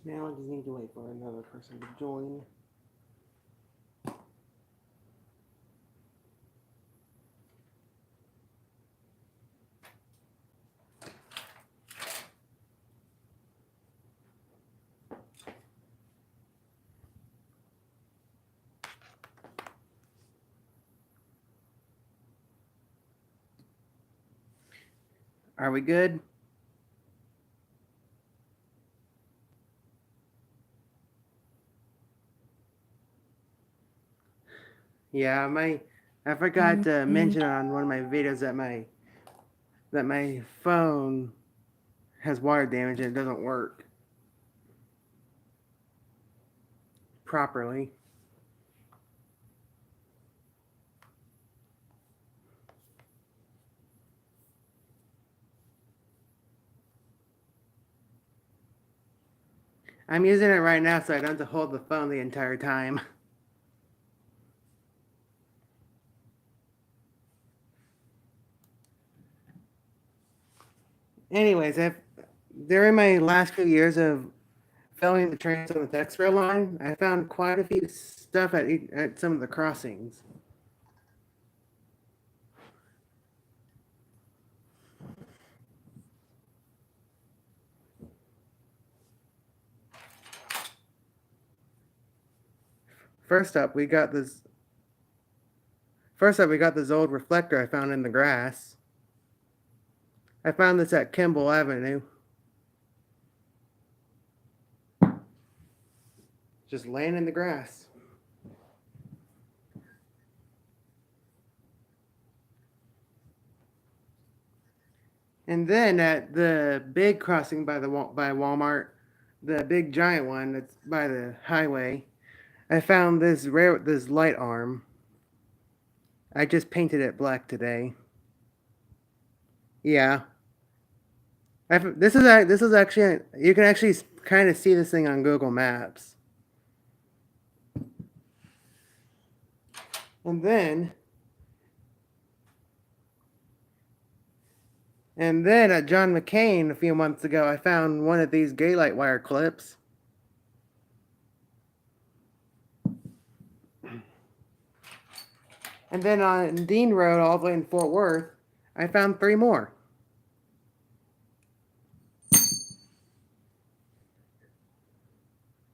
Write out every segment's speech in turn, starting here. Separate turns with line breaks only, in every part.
Now I just need to wait for another person to join. Are we good? Yeah, I forgot to mention on one of my videos that my phone has water damage and it doesn't work properly. I'm using it right now so I don't have to hold the phone the entire time. Anyways, during my last few years of filming the trains on the Texrail line, I found quite a few stuff at some of the crossings. First up, we got this. First up, we got this old reflector I found in the grass. I found this at Kimball Avenue, just laying in the grass. And then at the big crossing by Walmart, the big giant one that's by the highway, I found this light arm. I just painted it black today. Yeah, this is actually you can actually kind of see this thing on Google Maps. And then at John McCain a few months ago, I found one of these Gaylight wire clips. And then on Dean Road, all the way in Fort Worth, I found 3 more.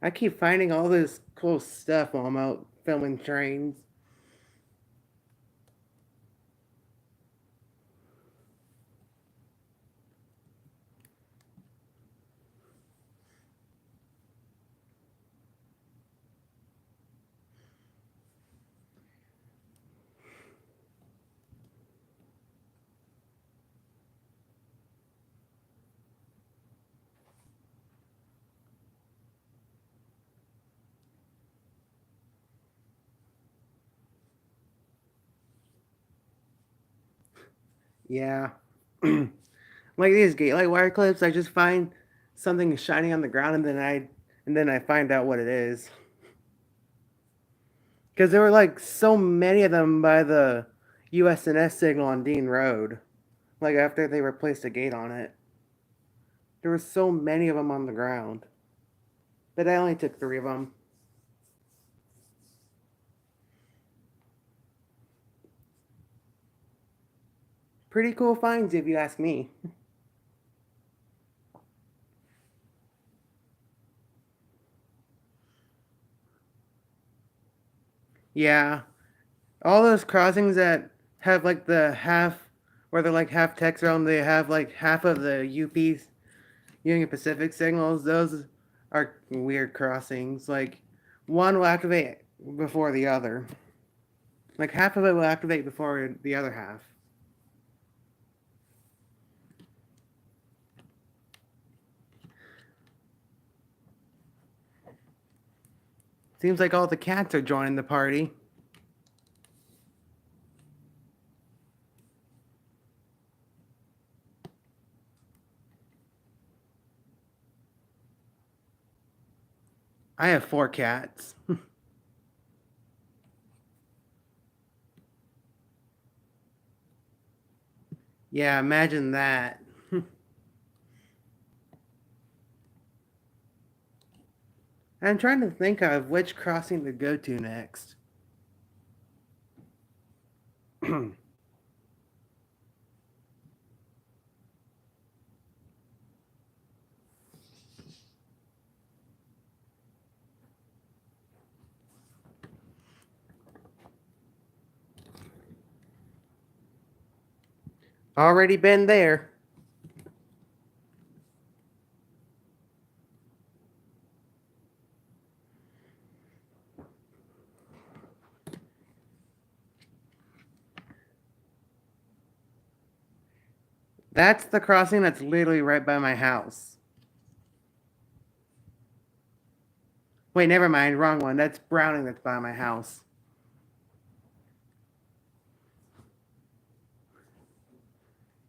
I keep finding all this cool stuff while I'm out filming trains. Yeah. Like these Gaylight wire clips, I just find something shining on the ground and then I find out what it is. Because there were like so many of them by the USNS signal on Dean Road. Like after they replaced a gate on it, there were so many of them on the ground. But I only took 3 of them. Pretty cool finds if you ask me. Yeah, all those crossings that have like the half, where they're like half text zone, they have like half of the UP's Union Pacific signals. Those are weird crossings. Like one will activate before the other. Like half of it will activate before the other half. Seems like all the cats are joining the party. I have 4 cats. Yeah, imagine that. I'm trying to think of which crossing to go to next. Already been there. That's the crossing that's literally right by my house. Wait, never mind. Wrong one. That's Browning that's by my house.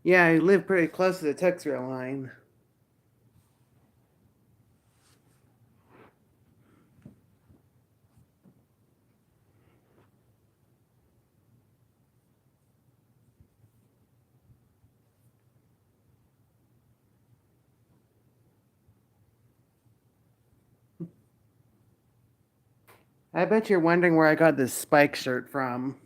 Yeah, I live pretty close to the Texrail line. I bet you're wondering where I got this Spike shirt from.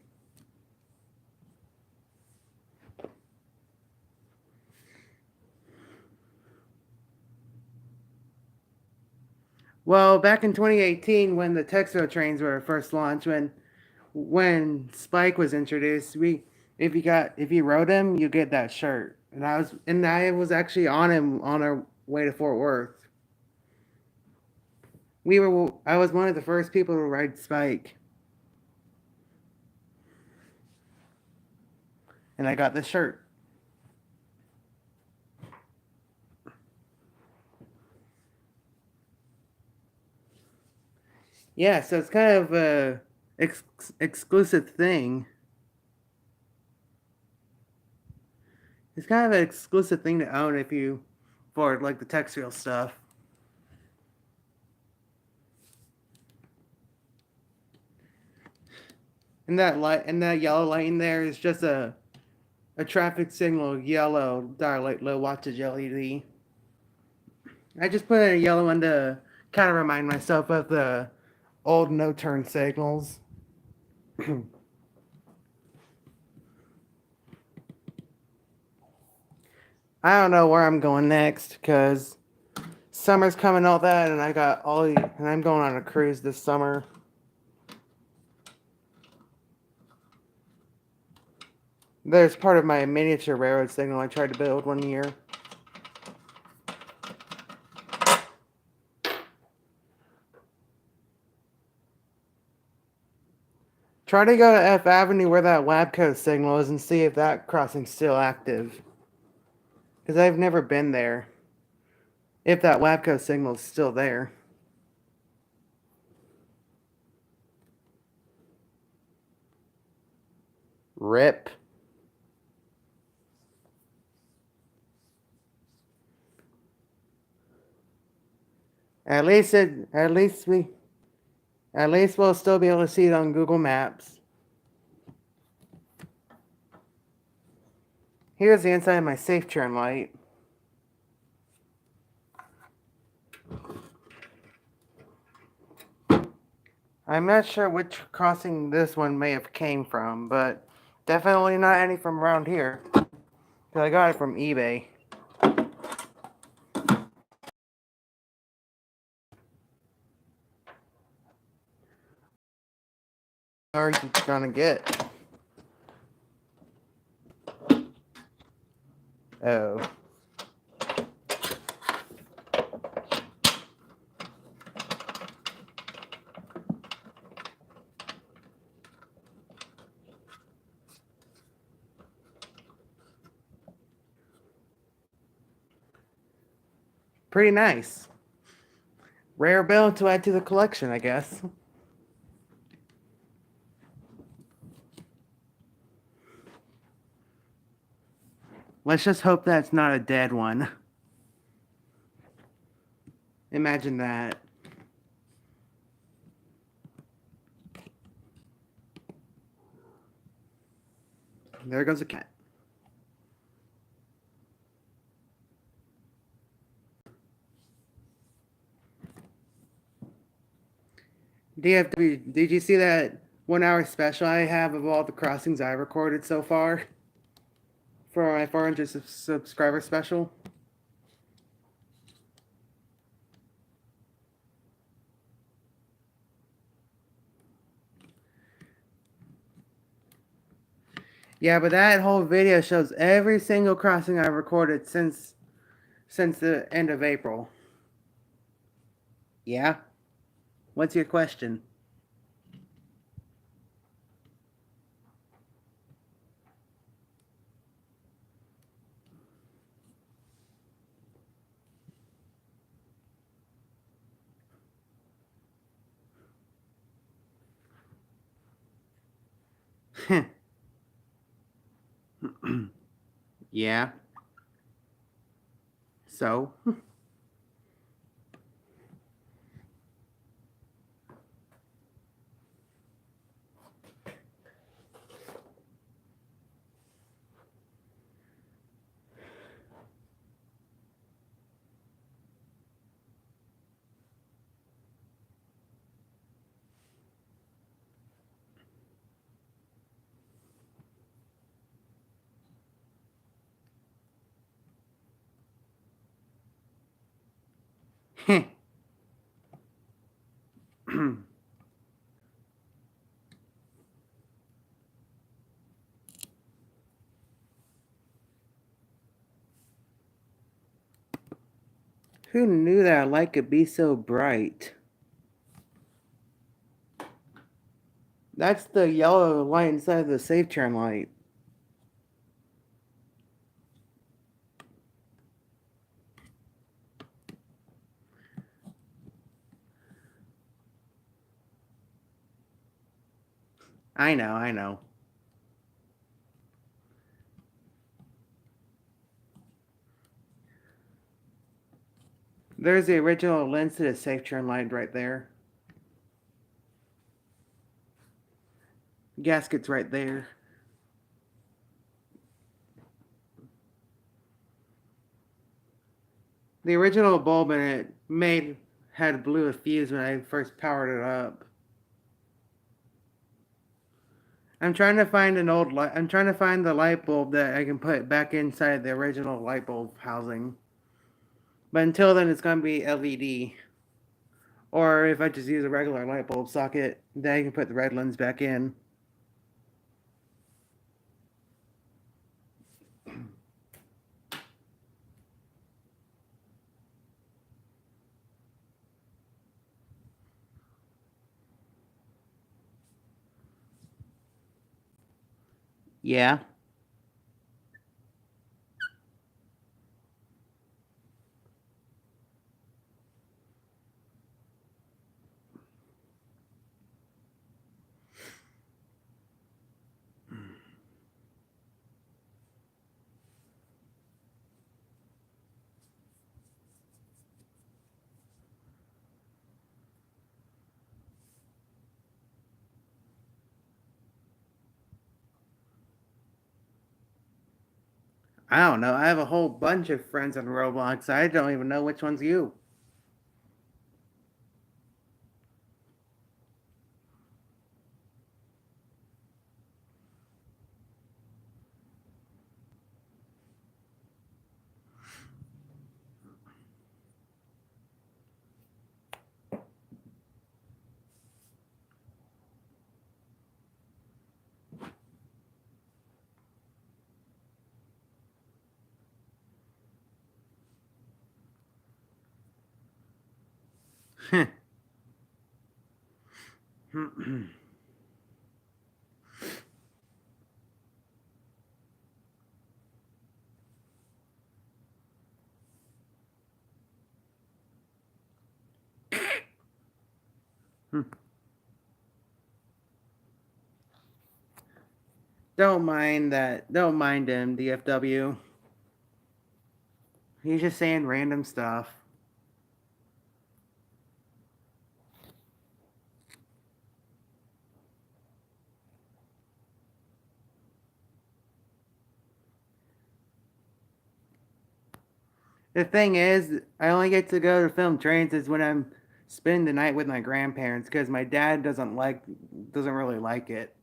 Well, back in 2018, when the Texrail trains were first launched, when Spike was introduced, we if you rode him, you get that shirt. And I was actually on him on our way to Fort Worth. I was one of the first people to ride Spike, and I got this shirt. Yeah, so it's kind of a exclusive thing. It's kind of an exclusive thing to own if you for like the textile stuff. And that yellow light in there is just a traffic signal yellow dial low wattage LED. I just put in a yellow one to kind of remind myself of the old no turn signals. I don't know where I'm going next because summer's coming, all that, and and I'm going on a cruise this summer. There's part of my miniature railroad signal I tried to build one year. Try to go to F Avenue where that Wabco signal is and see if that crossing's still active. Because I've never been there. If that Wabco signal's still there. Rip. At least it at least we'll still be able to see it on Google Maps. Here's the inside of my safe turn light. I'm not sure which crossing this one may have came from, but definitely not any from around here. Cause I got it from eBay. What are you gonna get? Oh. Pretty nice. Rare bill to add to the collection, I guess. Let's just hope that's not a dead one. Imagine that. There goes a cat. DFW, did you see that 1 hour special I have of all the crossings I recorded so far for my 400 subscriber special? Yeah, but that whole video shows every single crossing I've recorded since the end of April. Yeah? What's your question? Yeah. So? Who knew that a light could be so bright? That's the yellow light inside the safe turn light. I know, I know. There's the original lens to the safe turn light right there. Gasket's right there. The original bulb in it had blew a fuse when I first powered it up. I'm trying to find an old light. I'm trying to find the light bulb that I can put back inside the original light bulb housing. But until then, it's gonna be LED. Or if I just use a regular light bulb socket, then I can put the red lens back in. Yeah. I don't know. I have a whole bunch of friends on Roblox. I don't even know which one's you. Don't mind that. Don't mind him, DFW. He's just saying random stuff. The thing is, I only get to go to film trains is when I'm spend the night with my grandparents because my dad doesn't really like it.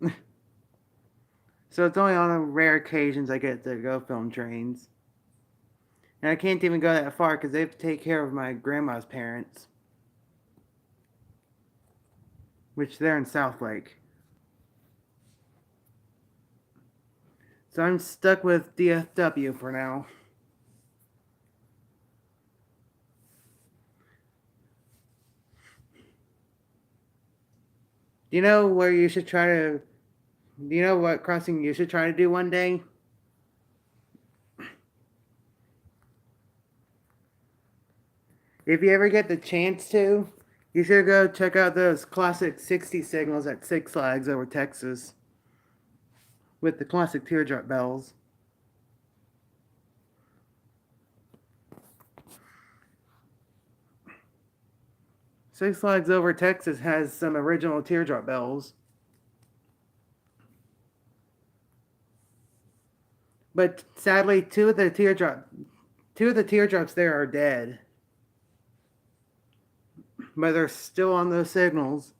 So it's only on rare occasions I get to go film trains. And I can't even go that far because they have to take care of my grandma's parents, which they're in South Lake. So I'm stuck with DFW for now. Do you know where you should try to? Do you know what crossing you should try to do one day? If you ever get the chance to, you should go check out those classic 60 signals at Six Flags over Texas with the classic teardrop bells. Six Flags over Texas has some original teardrop bells. But sadly, two of the teardrops there are dead. But they're still on those signals.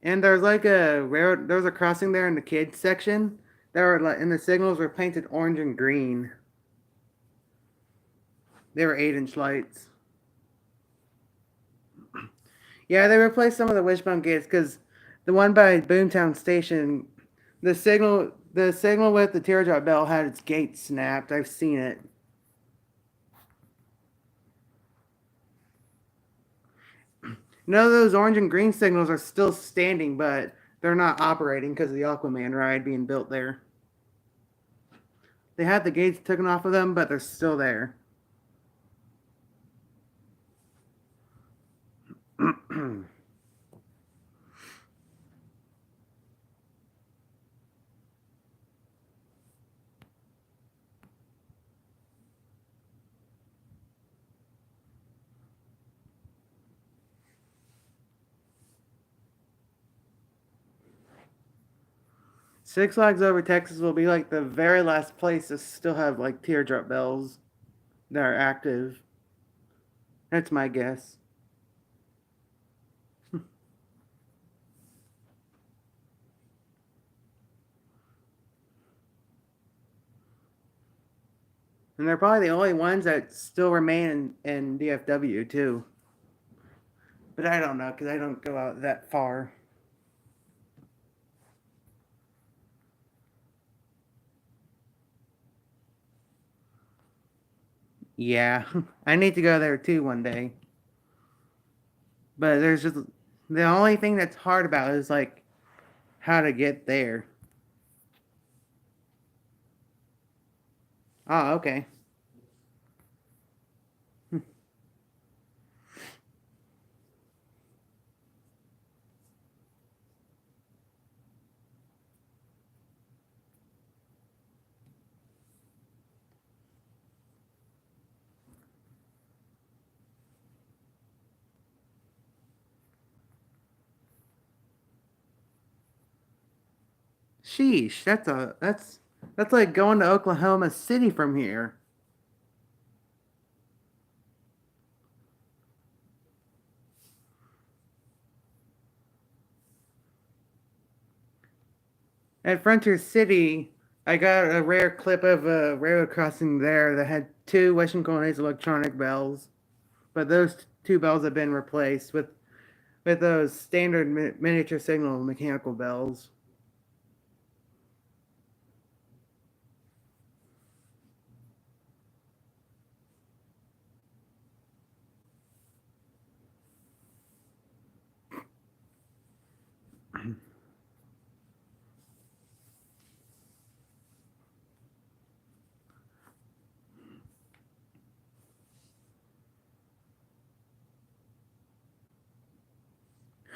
And there's a crossing there in the kids section. And the signals were painted orange and green. They were 8-inch lights. Yeah, they replaced some of the wishbone gates because the one by Boomtown Station, the signal with the teardrop bell had its gate snapped. I've seen it. No, those orange and green signals are still standing, but they're not operating because of the Aquaman ride being built there. They had the gates taken off of them, but they're still there. Six Flags Over Texas will be like the very last place to still have like teardrop bells that are active. That's my guess. And they're probably the only ones that still remain in DFW too. But I don't know because I don't go out that far. Yeah, I need to go there too one day. But there's just the only thing that's hard about it is like how to get there. Oh, okay. Sheesh, that's like going to Oklahoma City from here. At Frontier City, I got a rare clip of a railroad crossing there that had two Western Colonies electronic bells, but those two bells have been replaced with those standard miniature signal mechanical bells.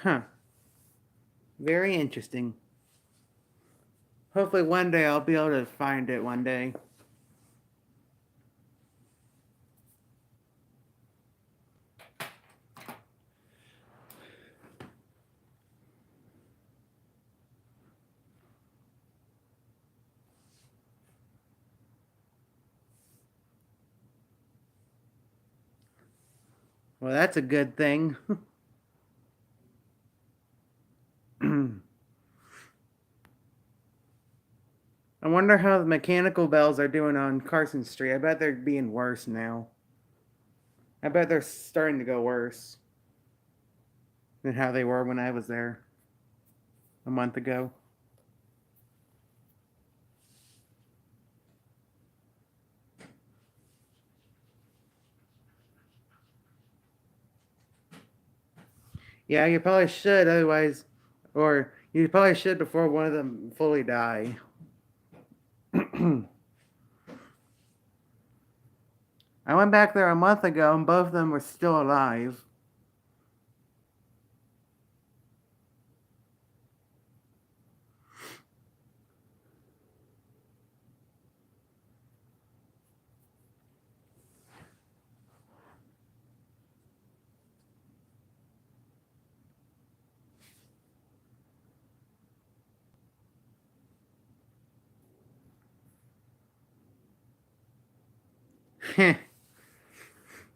Huh. Very interesting. Hopefully one day I'll be able to find it one day. Well, that's a good thing. I wonder how the mechanical bells are doing on Carson Street. I bet they're being worse now. I bet they're starting to go worse than how they were when I was there a month ago. Yeah, you probably should, otherwise, or you probably should before one of them fully die. I went back there a month ago and both of them were still alive.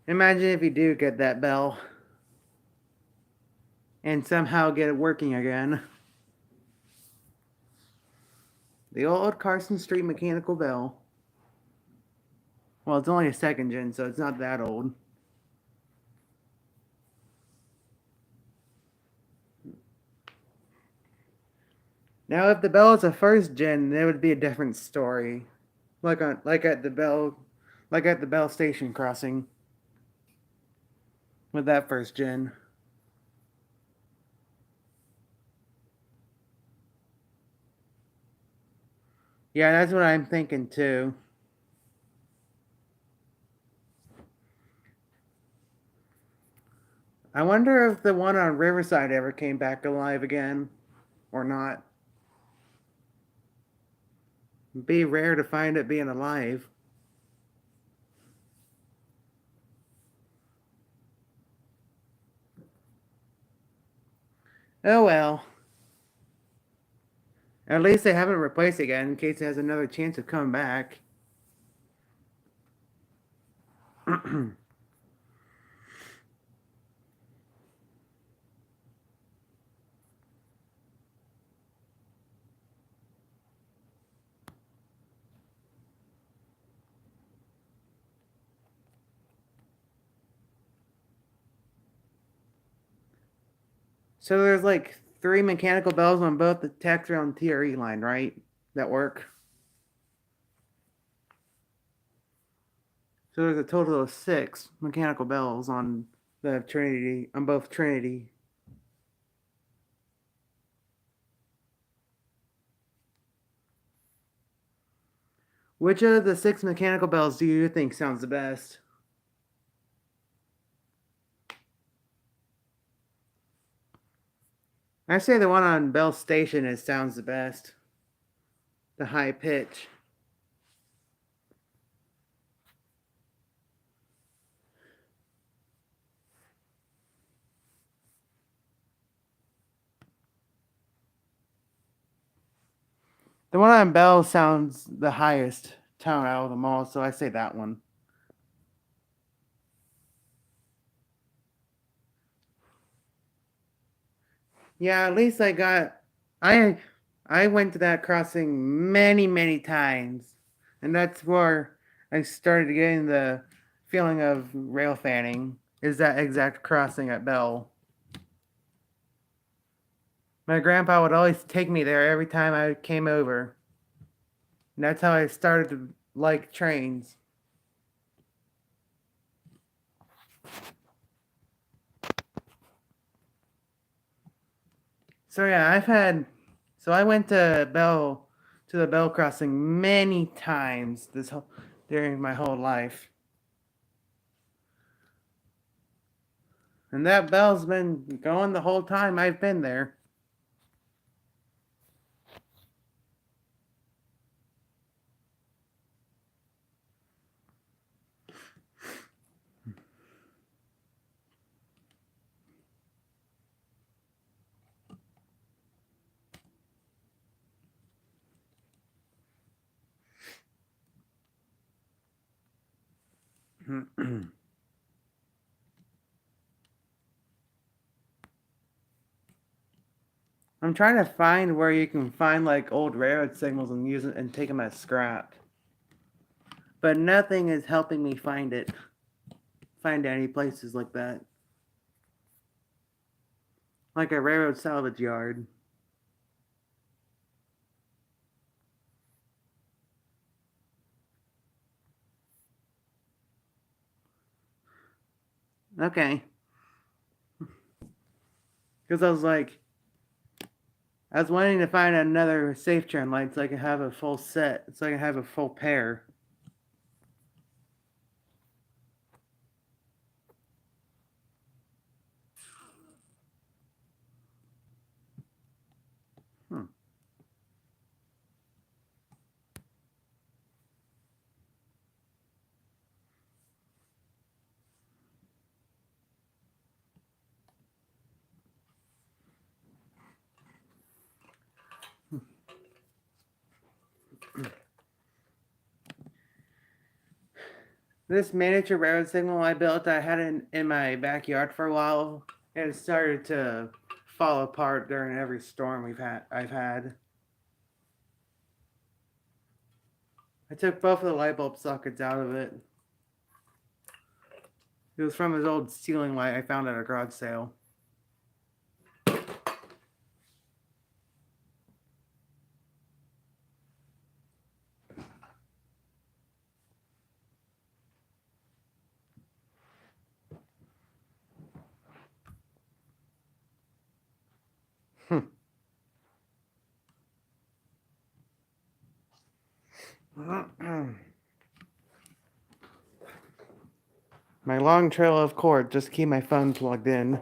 Imagine if you do get that bell and somehow get it working again. The old Carson Street mechanical bell. Well, it's only a second gen, so it's not that old. Now, if the bell is a first gen, it would be a different story. Like at the Bell Station crossing with that first gen. Yeah, that's what I'm thinking too. I wonder if the one on Riverside ever came back alive again or not. It'd be rare to find it being alive. Oh well. At least they haven't replaced it again in case it has another chance of coming back. So there's like three mechanical bells on both the Textron and TRE line, right? That work. So there's a total of six mechanical bells on the Trinity, on both Trinity. Which of the six mechanical bells do you think sounds the best? I say the one on Bell Station is sounds the best. The high pitch. The one on Bell sounds the highest tone out of them all, so I say that one. Yeah, at least I I went to that crossing many times. And that's where I started getting the feeling of rail fanning is that exact crossing at Bell. My grandpa would always take me there every time I came over. And that's how I started to like trains. So yeah, I went to the Bell crossing many times during my whole life. And that bell's been going the whole time I've been there. I'm trying to find where you can find like old railroad signals and use it and take them as scrap. But nothing is helping me find it. Find any places like that. Like a railroad salvage yard. Okay. Because I was wanting to find another safe turn light so I can have a full set, so I can have a full pair. Hmm. This miniature railroad signal I built, I had it in my backyard for a while, and it started to fall apart during every storm I've had. I took both of the light bulb sockets out of it. It was from his old ceiling light I found at a garage sale. My long trail of cord just keep my phone plugged in.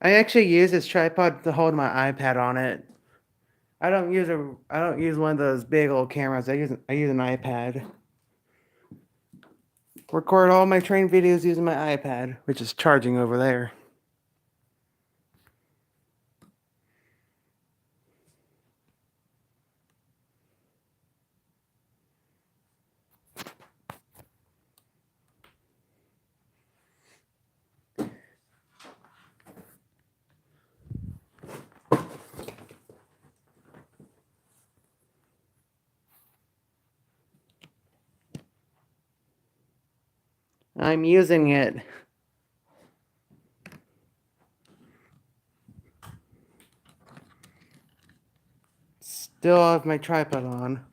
I actually use this tripod to hold my iPad on it. I don't use one of those big old cameras. I use an iPad. Record all my train videos using my iPad, which is charging over there. I'm using it. Still have my tripod on.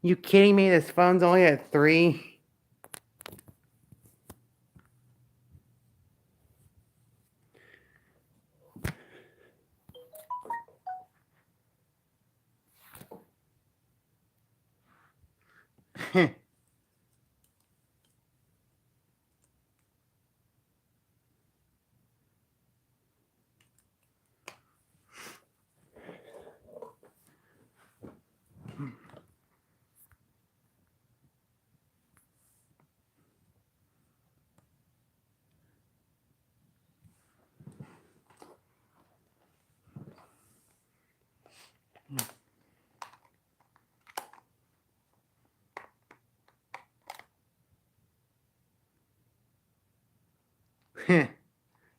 You kidding me? This phone's only at 3.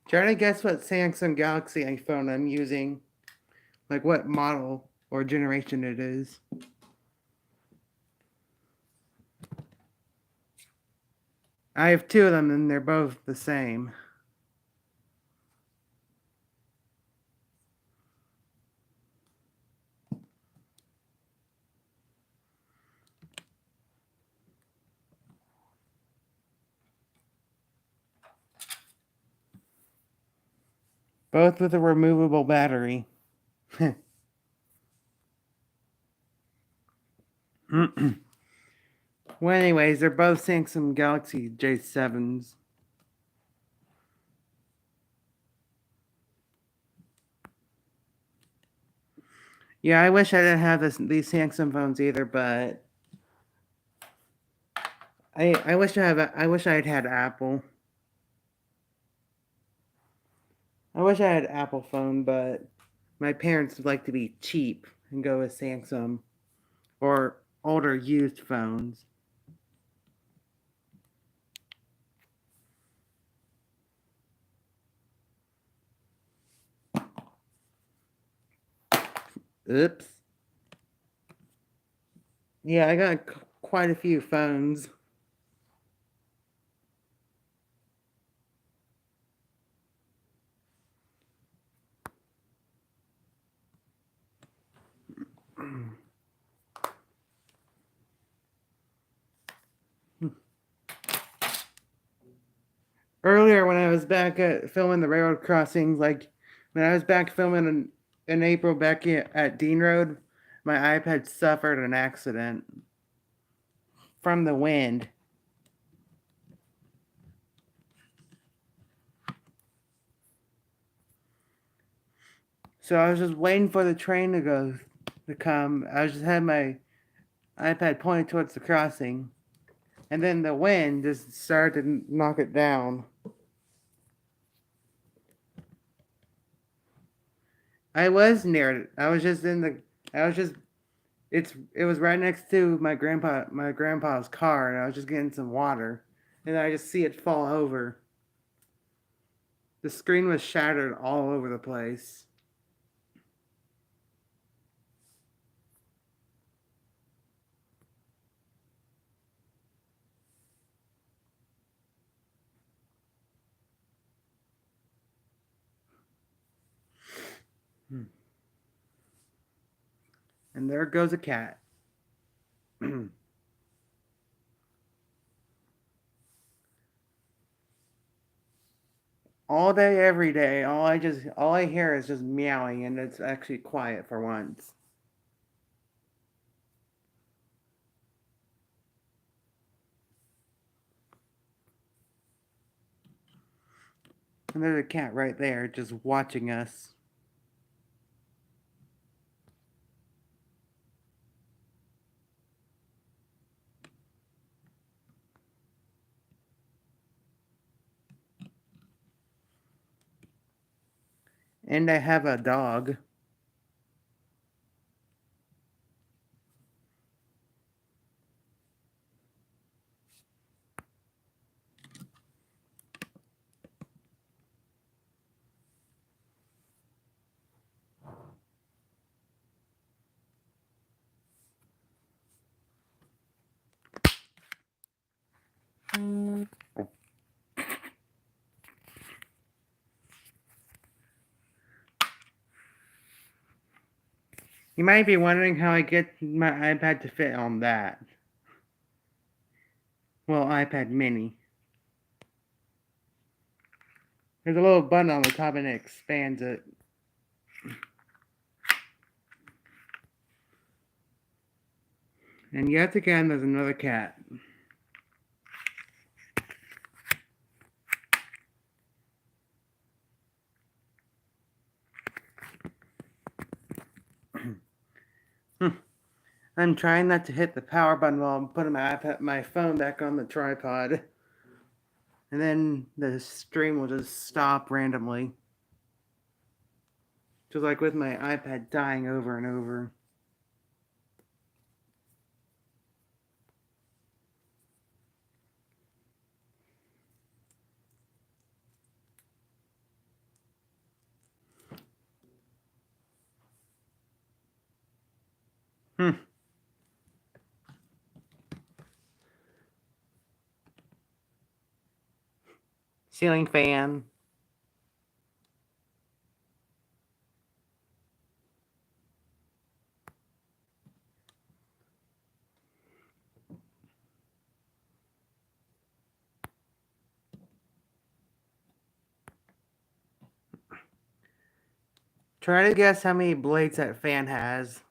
Try to guess what Samsung Galaxy iPhone I'm using. Like what model or generation it is. I have 2 of them and they're both the same. Both with a removable battery. Well, anyways, they're both Samsung Galaxy J7s. Yeah, I wish I didn't have these Samsung phones either, but I wish I'd had Apple. I wish I had Apple phone, but my parents like to be cheap and go with Samsung or older used phones. Oops. Yeah, I got quite a few phones. Earlier, when I was back at filming the railroad crossings, like when I was back filming in April back at Dean Road, my iPad suffered an accident from the wind. So I was just waiting for the train to come. I was just had my iPad pointed towards the crossing, and then the wind just started to knock it down. I was near it. I was just in the. I was just. It was right next to my grandpa's car, and I was just getting some water, and I just see it fall over. The screen was shattered all over the place. Hmm. And there goes a cat. All day, every day, all I hear is just meowing, and it's actually quiet for once. And there's a cat right there just watching us. And I have a dog. You might be wondering how I get my iPad to fit on that. Well, iPad mini. There's a little button on the top and it expands it. And yet again, there's another cat. I'm trying not to hit the power button while I'm putting my phone back on the tripod. And then the stream will just stop randomly. Just like with my iPad dying over and over. Hmm. Ceiling fan. Try to guess how many blades that fan has.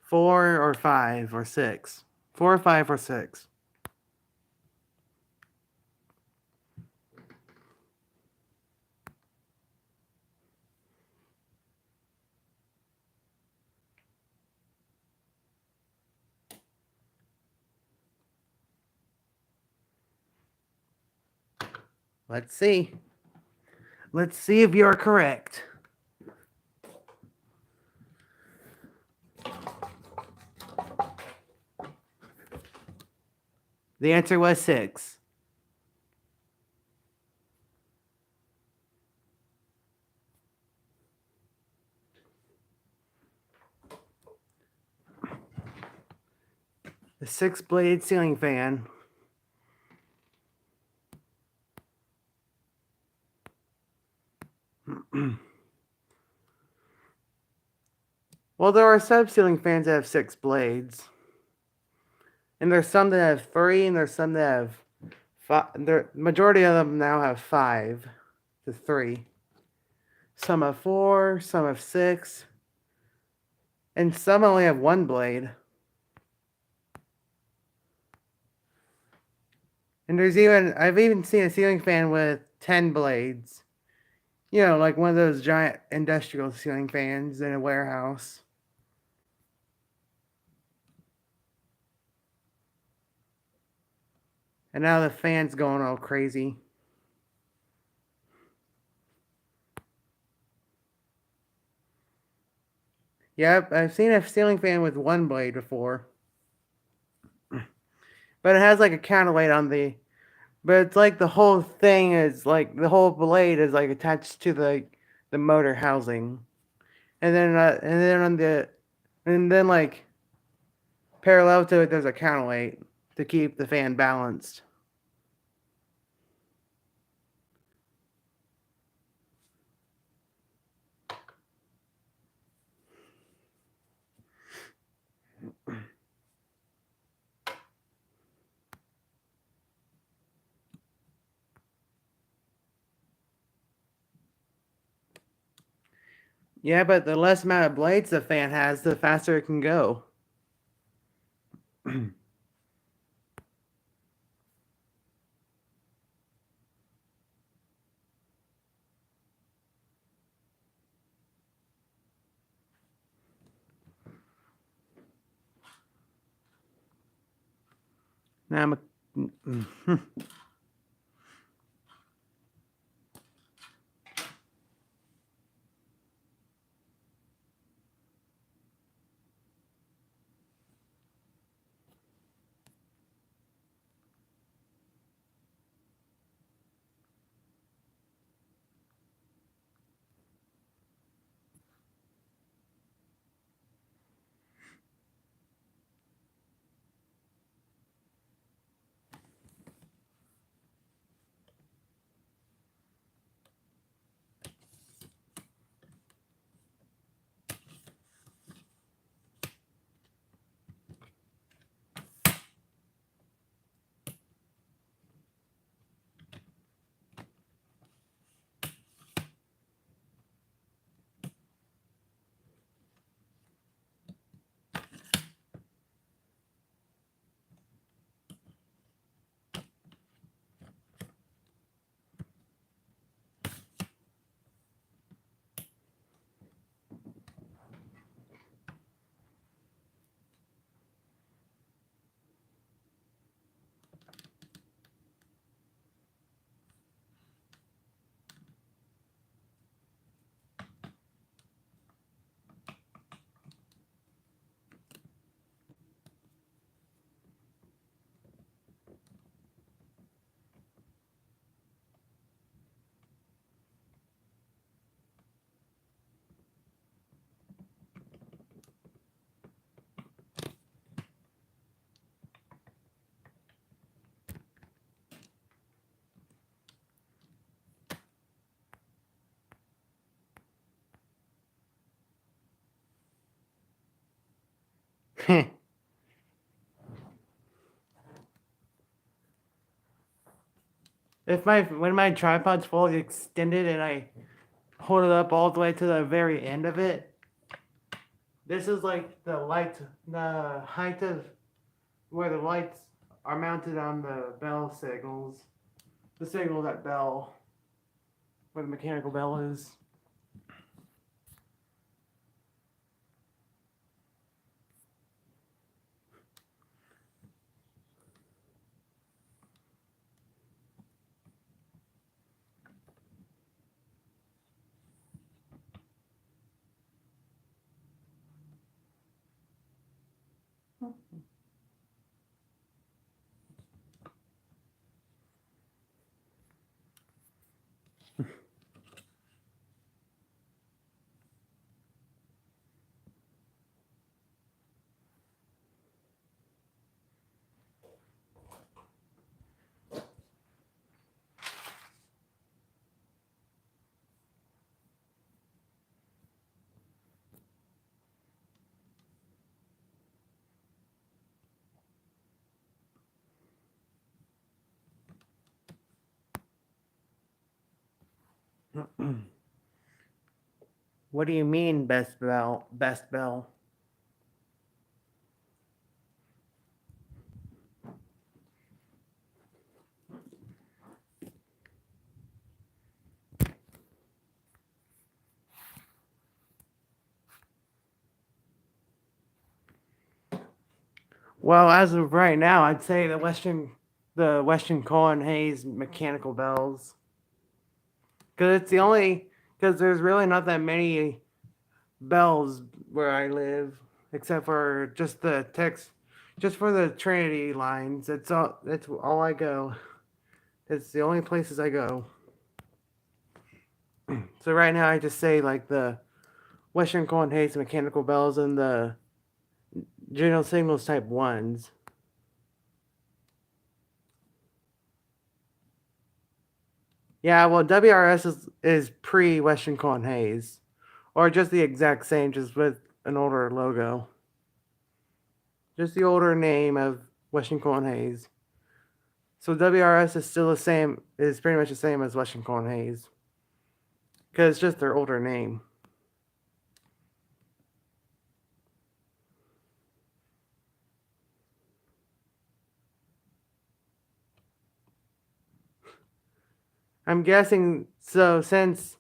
4 or 5 or 6. 4, 5, or 6. Let's see. Let's see if you're correct. The answer was 6. The 6-blade ceiling fan. Well, there are some ceiling fans that have 6 blades. And there's some that have 3, and there's some that have 5. The majority of them now have 5 to 3. Some have 4, some have 6. And some only have 1 blade. And I've even seen a ceiling fan with 10 blades. You know, like one of those giant industrial ceiling fans in a warehouse. And now the fan's going all crazy. Yep, I've seen a ceiling fan with 1 blade before. But it has like a counterweight on the... But it's like the whole thing is like... The whole blade is like attached to the motor housing. And then like parallel to it, there's a counterweight to keep the fan balanced. Yeah, but the less amount of blades the fan has, the faster it can go. Now I'm a... When my tripod's fully extended and I hold it up all the way to the very end of it, this is like the height of where the lights are mounted on the bell signals. The signal that bell, where the mechanical bell is. What do you mean, best bell? Best bell? Well, as of right now, I'd say the Western Cohen Hayes mechanical bells, because it's the only, because there's really not that many bells where I live, except for just the text, just for the Trinity lines. That's all. That's all I go. It's the only places I go. So right now, I just say like the Western Cohen Hayes mechanical bells and the General Signals Type 1s. Yeah, well, WRS is pre Western Cohen Hayes, or just the exact same, just with an older logo. Just the older name of Western Cohen Hayes. So WRS is still the same, is pretty much the same as Western Cohen Hayes, because it's just their older name. I'm guessing, so since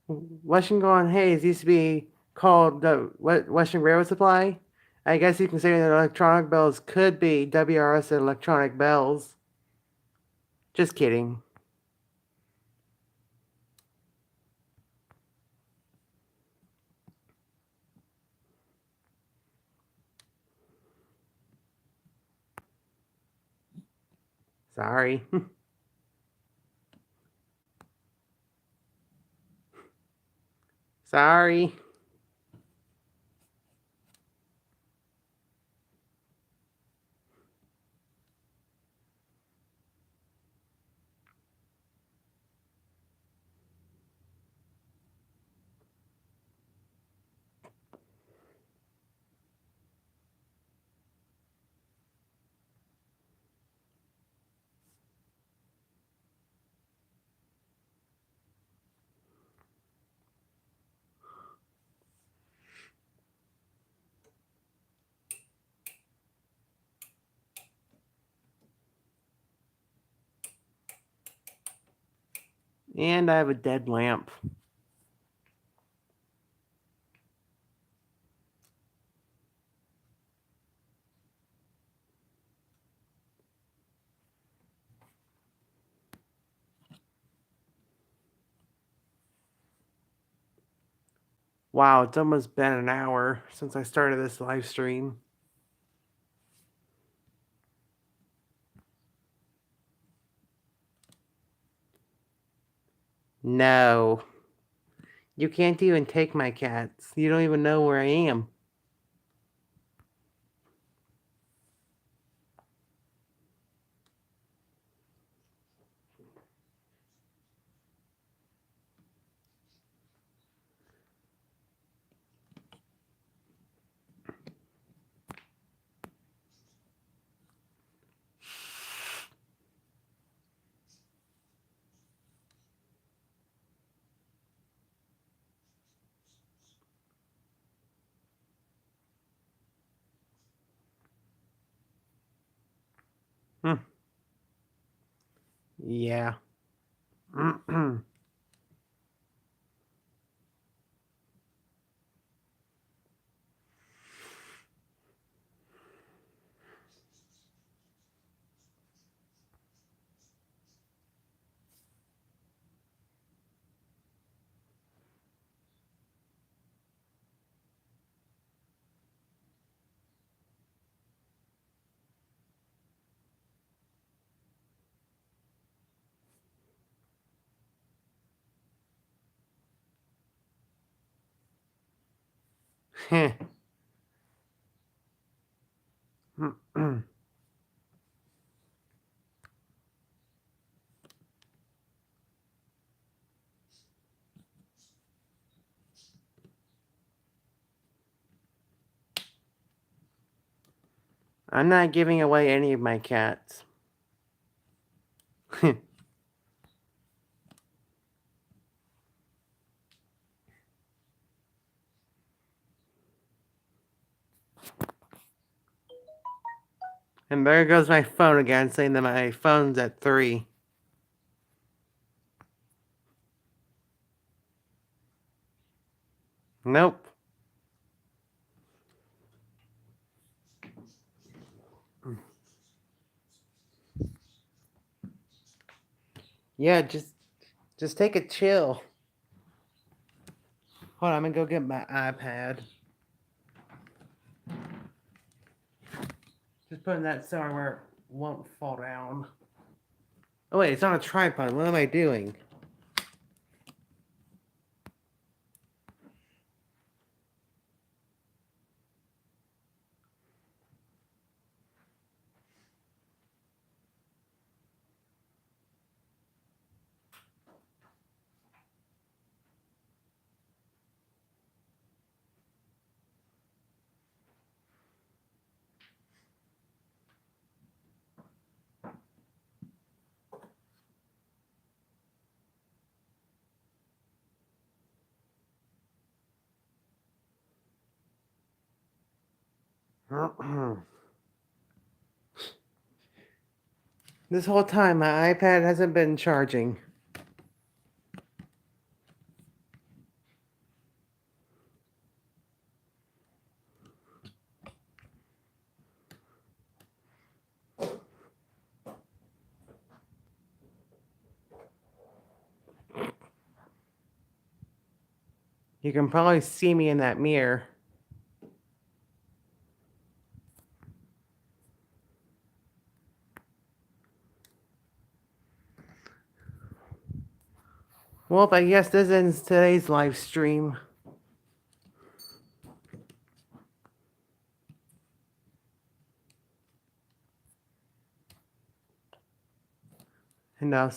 Western Cohen Hayes used to be called the Western Railroad Supply, I guess you can say that electronic bells could be WRS electronic bells. Just kidding. Sorry. Sorry. And I have a dead lamp. Wow, it's almost been an hour since I started this live stream. No. You can't even take my cats. You don't even know where I am. Hmm. Yeah. I'm not giving away any of my cats. And there goes my phone again, saying that my phone's at 3. Nope. Yeah, just take a chill. Hold on, I'm gonna go get my iPad. Just putting that somewhere where it won't fall down. Oh wait, it's on a tripod. What am I doing? This whole time, my iPad hasn't been charging. You can probably see me in that mirror. Well, I guess this ends today's live stream. And well,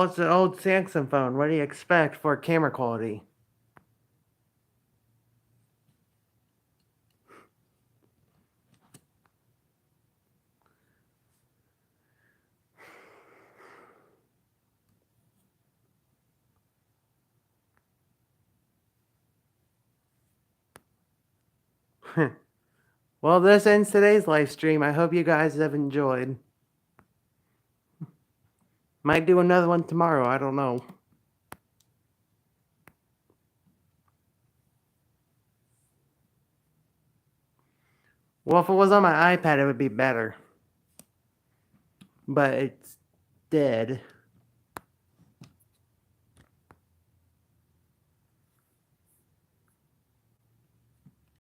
it's an old Samsung phone. What do you expect for camera quality? Well, this ends today's live stream. I hope you guys have enjoyed. Might do another one tomorrow. I don't know. Well, if it was on my iPad, it would be better. But it's dead.